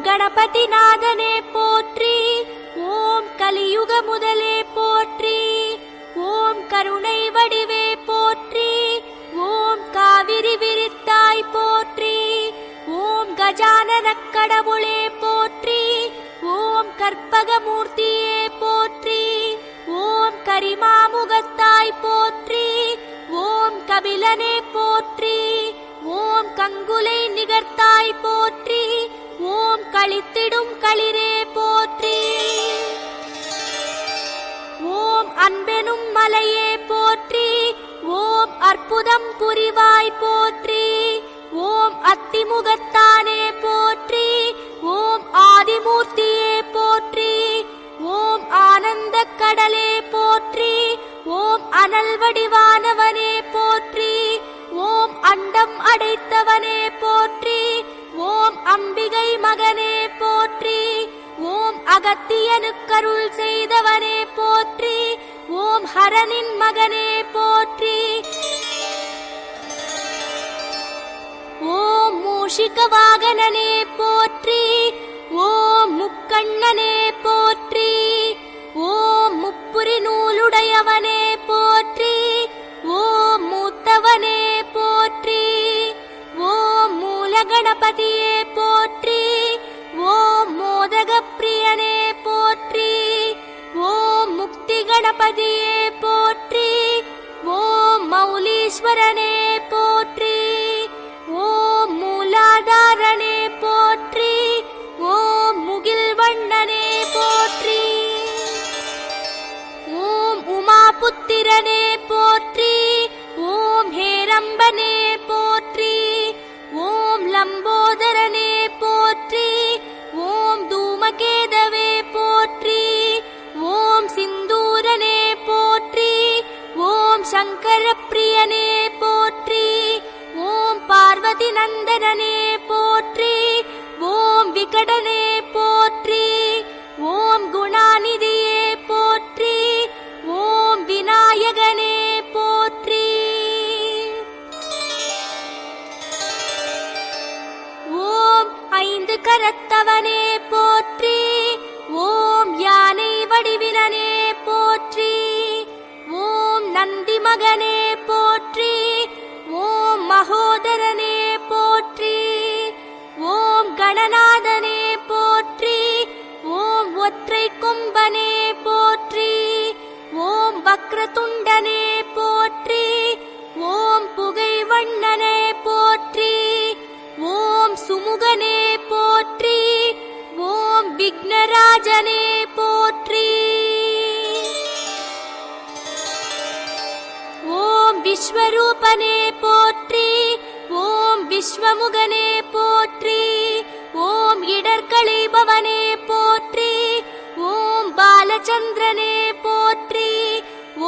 கணபதி நாதனே போற்றி. ஓம் கலியுக முதலே போற்றி. ஓம் கருணை வடிவே போற்றி. ஓம் காவிரி விரித்தாய் போற்றி. ஓம் கஜானனக் கடவுளே போற்றி. ஓம் கற்பகமூர்த்தியே போற்றி. ஓம் கரிமாமுகத்தாய் போற்றி. ஓம் கபிலனே போற்றி. ஓம் கங்குலை நிகர்த்தாய் போற்றி. ஓம் களித்திடும் களிரே போற்றி. ஓம் அன்பெனும் மலையே போற்றி. ஓம் அற்புதம் புரிவாய் போற்றி. ஓம் அத்திமுகத்தானே போற்றி. ஓம் ஆதிமூர்த்தியே போற்றி. ஓம் ஆனந்த கடலே போற்றி. ஓம் அனல் வடிவானவனே போற்றி. ஓம் அண்டம் அடைத்தவனே போற்றி. ஓம் அம்பிகை மகனே போற்றி. ஓம் அகத்தியனுக்கருள் செய்தவனே போற்றி. ஓம் ஹரனின் மகனே போற்றி. ஓம் மூஷிக வாகனனே போற்றி. ஓம் முக்கண்ணனே போற்றி. ஓம் முப்புரி நூலுடையவனே போற்றி. ஓம் மூத்தவனே போற்றி. ஓம் மூலகணபதியே போற்றி. ஓம் மோதக பிரியனே போற்றி. ஓம் முக்தி கணபதியே போற்றி. ஓம் மௌலீஸ்வரனே போற்றி. ஓம் மூலாதாரனே போற்றி. ஓம் முகில்வண்ணனே போற்றி. ஓம் உமாபுத்திரனே போற்றி. ஓம் ஹேரம்பனே போற்றி. ஓம் லம்போதரனே போற்றி. ஓம் தூமகேதவே போற்றி. ஓம் சிந்தூரனே போற்றி. ஓம் சங்கர பிரியனே போற்றி. ஓம் பார்வதி நந்தனனே போற்றி. ஓம் விகடனே போற்றி. ஓம் குணாநிதியே போற்றி. ஓம் விநாயகனே போற்றி. ஓம் ஐந்து கரத்தவனே போற்றி. ஓம் யானை வடிவினனே போற்றி. ஓம் நந்தி மகனே போற்றி. ஓம் மகோதரனே போற்றி. ஓம் கணநாதனே போற்றி. ஓம் ஒற்றை கொம்பனே போற்றி. ஓம் வக்ரதுண்டனே போற்றி. ஓம் புகைவண்ணனே போற்றி. ஓம் சுமுகனே போற்றி. ஓம் விக்னராஜனே போற்றி. ஓம் விஸ்வரூபனே போற்றி. ஓம் விஸ்வமுகனே போற்றி. ஓம் இடர்களைபவனே போற்றி. ஓம் பாலச்சந்திரனே போற்றி.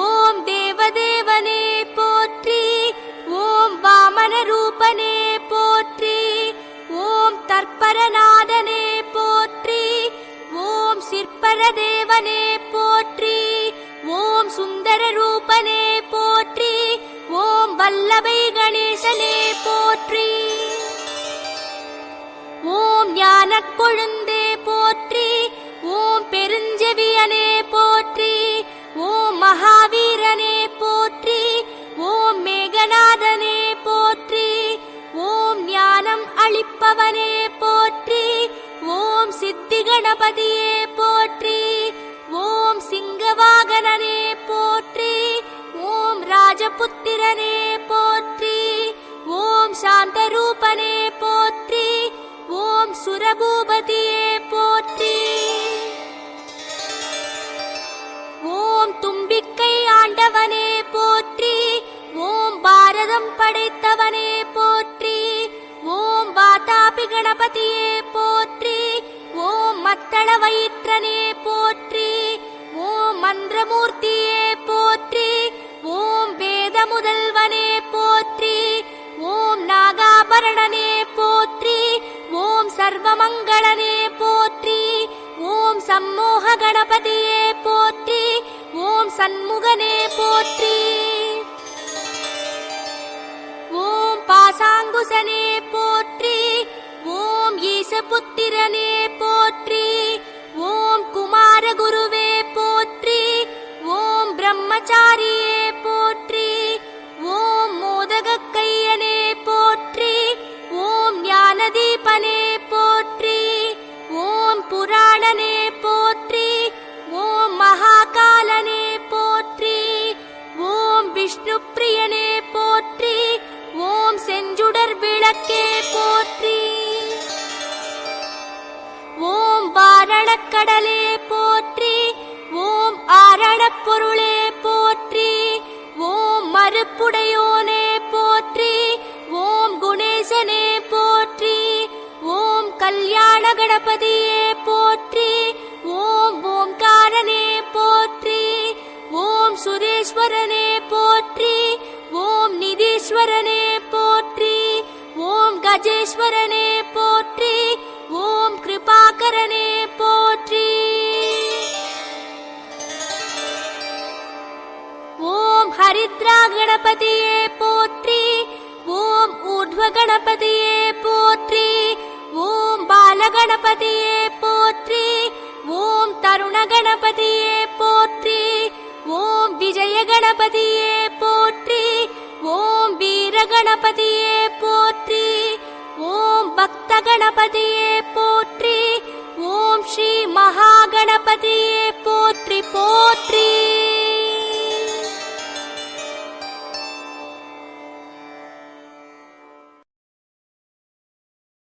ஓம் தேவதேவனே போற்றி. ஓம் வாமன ரூபனே போற்றி. ஓம் தற்பரநாதனே போற்றி. ஓம் சிற்பரதேவனே போற்றி. ஓம் சுந்தர ரூபனே போற்றி. ஓம் வல்லபை கணேசனே போற்றி. ஓம் ஞானக் கொழுந்தே போற்றி. ஓம் பெருஞ்செவியனே போற்றி. ஓம் மகாவீரனே போற்றி. ஓம் மேகநாதனே போற்றி. ஓம் ஞானம் அளிப்பவனே போற்றி. ஓம் சித்தி கணபதியே போற்றி. ஓம் சிங்கவாகனனே போற்றி. ஓம் ராஜபுத்திரனே போற்றி. ஓம் சாந்தரூபனே போற்றி. ஓம் சுரபூபதியே போற்றி. ஓம் தும்பிக்கை ஆண்டவனே போற்றி. ஓம் பாரதம் படைத்தவனே போற்றி. ஓம் வாதாபி கணபதியே போற்றி. ஓம் மத்தள வயிற்றனே போற்றி. ஓம் மந்திரமூர்த்தியே போற்றி. ஓம் வேத முதல்வனே போற்றி. ஓம் நாகாபரணனே போற்றி. ஓம் சர்வமங்களனே போற்றி. ஓம் சம்மோக கணபதியே போற்றி. ஓம் சண்முகனே போற்றி. ஓம் பாசாங்குசனே போற்றி. ஓம் ஈசபுத்திரனே ஆழக்கடலே போற்றி. ஓம் ஆரணப் பொருளே போற்றி. ஓம் மறுப்புடையோனே போற்றி. ஓம் குணேசனே போற்றி. ஓம் கல்யாண கணபதியே போற்றி. ஓம் ஓம்காரனே போற்றி. ஓம் சுரேஸ்வரனே போற்றி. ஓம் நிதீஸ்வரனே போற்றி. ஓம் கஜேஸ்வரனே போற்றி. ஓம் கிருபாகரனே போற்றி. ஓம் ஹரித்ரா கணபதியே போற்றி. ஓம் ஊர்த்வ கணபதியே போற்றி. ஓம் பாலகணபதியே போற்றி. ஓம் தருண கணபதியே போற்றி. ஓம் விஜய கணபதியே போற்றி. ஓம் வீர கணபதியே போற்றி. ஓம் பக்த கணபதியே போற்றி. ஓம் ஸ்ரீ மகா கணபதியே